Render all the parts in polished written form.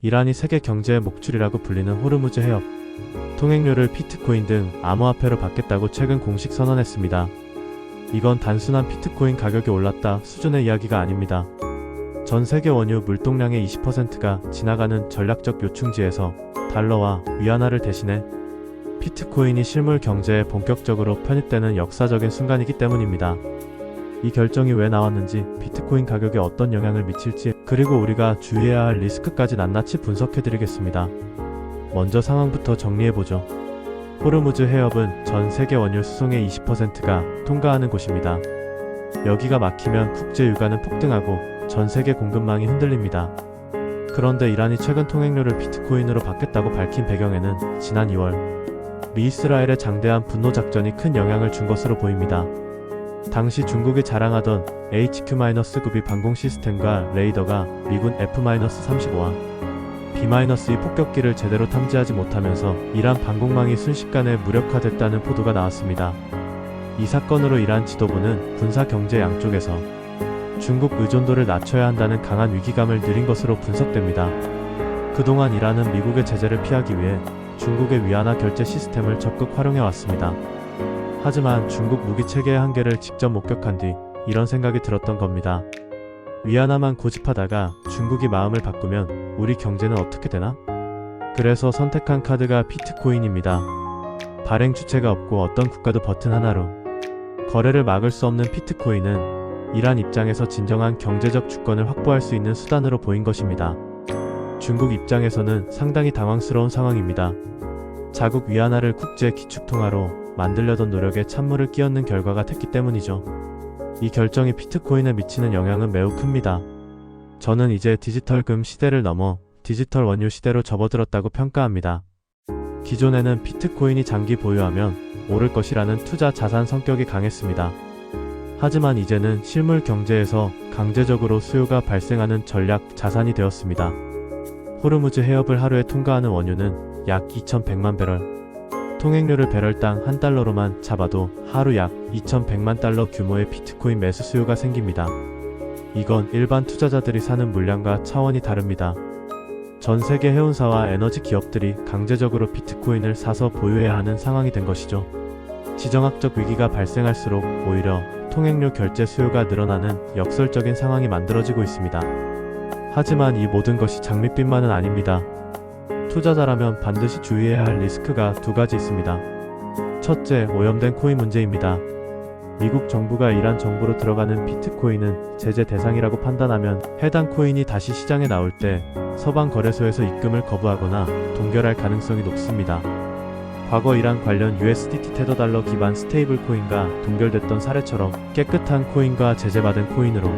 이란이 세계 경제의 목줄이라고 불리는 호르무즈 해협 통행료를 비트코인 등 암호화폐로 받겠다고 최근 공식 선언했습니다. 이건 단순한 비트코인 가격이 올랐다 수준의 이야기가 아닙니다. 전 세계 원유 물동량의 20%가 지나가는 전략적 요충지에서 달러와 위안화를 대신해 비트코인이 실물 경제에 본격적으로 편입되는 역사적인 순간이기 때문입니다. 이 결정이 왜 나왔는지, 비트코인 가격에 어떤 영향을 미칠지, 그리고 우리가 주의해야 할 리스크까지 낱낱이 분석해드리겠습니다. 먼저 상황부터 정리해보죠. 호르무즈 해협은 전 세계 원유 수송의 20%가 통과하는 곳입니다. 여기가 막히면 국제 유가는 폭등하고 전 세계 공급망이 흔들립니다. 그런데 이란이 최근 통행료를 비트코인으로 받겠다고 밝힌 배경에는 지난 2월 미 이스라엘의 장대한 분노 작전이 큰 영향을 준 것으로 보입니다. 당시 중국이 자랑하던 HQ-9B 방공 시스템과 레이더가 미군 F-35와 B-2 폭격기를 제대로 탐지하지 못하면서 이란 방공망이 순식간에 무력화됐다는 보도가 나왔습니다. 이 사건으로 이란 지도부는 군사 경제 양쪽에서 중국 의존도를 낮춰야 한다는 강한 위기감을 느린 것으로 분석됩니다. 그동안 이란은 미국의 제재를 피하기 위해 중국의 위안화 결제 시스템을 적극 활용해왔습니다. 하지만 중국 무기 체계의 한계를 직접 목격한 뒤 이런 생각이 들었던 겁니다. 위안화만 고집하다가 중국이 마음을 바꾸면 우리 경제는 어떻게 되나? 그래서 선택한 카드가 비트코인입니다. 발행 주체가 없고 어떤 국가도 버튼 하나로 거래를 막을 수 없는 비트코인은 이란 입장에서 진정한 경제적 주권을 확보할 수 있는 수단으로 보인 것입니다. 중국 입장에서는 상당히 당황스러운 상황입니다. 자국 위안화를 국제 기축통화로 만들려던 노력에 찬물을 끼얹는 결과가 됐기 때문이죠. 이 결정이 비트코인에 미치는 영향은 매우 큽니다. 저는 이제 디지털 금 시대를 넘어 디지털 원유 시대로 접어들었다고 평가합니다. 기존에는 비트코인이 장기 보유하면 오를 것이라는 투자 자산 성격이 강했습니다. 하지만 이제는 실물 경제에서 강제적으로 수요가 발생하는 전략 자산이 되었습니다. 호르무즈 해협을 하루에 통과하는 원유는 약 2,100만 배럴, 통행료를 배럴당 $1로만 잡아도 하루 약 2,100만 달러 규모의 비트코인 매수 수요가 생깁니다. 이건 일반 투자자들이 사는 물량과 차원이 다릅니다. 전 세계 해운사와 에너지 기업들이 강제적으로 비트코인을 사서 보유해야 하는 상황이 된 것이죠. 지정학적 위기가 발생할수록 오히려 통행료 결제 수요가 늘어나는 역설적인 상황이 만들어지고 있습니다. 하지만 이 모든 것이 장밋빛만은 아닙니다. 투자자라면 반드시 주의해야 할 리스크가 두 가지 있습니다. 첫째, 오염된 코인 문제입니다. 미국 정부가 이란 정보로 들어가는 비트코인은 제재 대상이라고 판단하면 해당 코인이 다시 시장에 나올 때 서방 거래소에서 입금을 거부하거나 동결할 가능성이 높습니다. 과거 이란 관련 USDT 테더 달러 기반 스테이블 코인과 동결됐던 사례처럼 깨끗한 코인과 제재받은 코인으로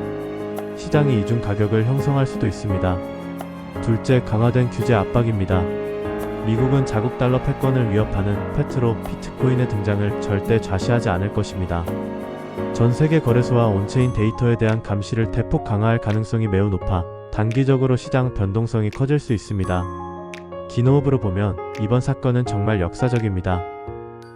시장이 이중 가격을 형성할 수도 있습니다. 둘째, 강화된 규제 압박입니다. 미국은 자국 달러 패권을 위협하는 페트로 비트코인의 등장을 절대 좌시하지 않을 것입니다. 전 세계 거래소와 온체인 데이터에 대한 감시를 대폭 강화할 가능성이 매우 높아 단기적으로 시장 변동성이 커질 수 있습니다. 긴 호흡으로 보면 이번 사건은 정말 역사적입니다.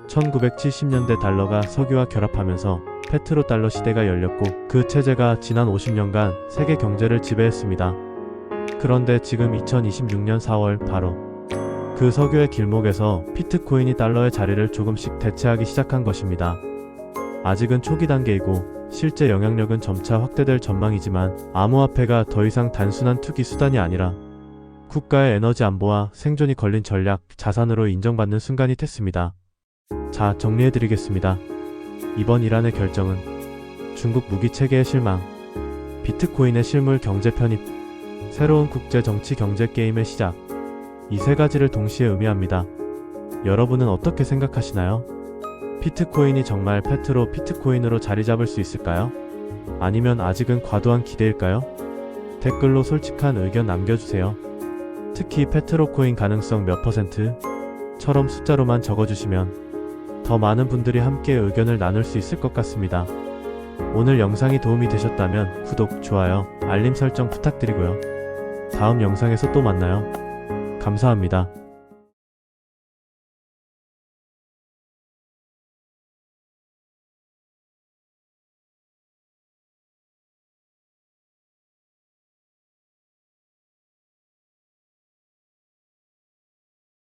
1970년대 달러가 석유와 결합하면서 페트로 달러 시대가 열렸고 그 체제가 지난 50년간 세계 경제를 지배했습니다. 그런데 지금 2026년 4월 바로 그 석유의 길목에서 비트코인이 달러의 자리를 조금씩 대체하기 시작한 것입니다. 아직은 초기 단계이고 실제 영향력은 점차 확대될 전망이지만 암호화폐가 더 이상 단순한 투기 수단이 아니라 국가의 에너지 안보와 생존이 걸린 전략 자산으로 인정받는 순간이 됐습니다. 자, 정리해드리겠습니다. 이번 이란의 결정은 중국 무기 체계의 실망, 비트코인의 실물 경제 편입, 새로운 국제 정치 경제 게임의 시작, 이 세 가지를 동시에 의미합니다. 여러분은 어떻게 생각하시나요? 비트코인이 정말 페트로 비트코인으로 자리 잡을 수 있을까요? 아니면 아직은 과도한 기대일까요? 댓글로 솔직한 의견 남겨주세요. 특히 페트로코인 가능성 몇 %처럼 숫자로만 적어주시면 더 많은 분들이 함께 의견을 나눌 수 있을 것 같습니다. 오늘 영상이 도움이 되셨다면 구독, 좋아요, 알림 설정 부탁드리고요. 다음 영상에서 또 만나요. 감사합니다.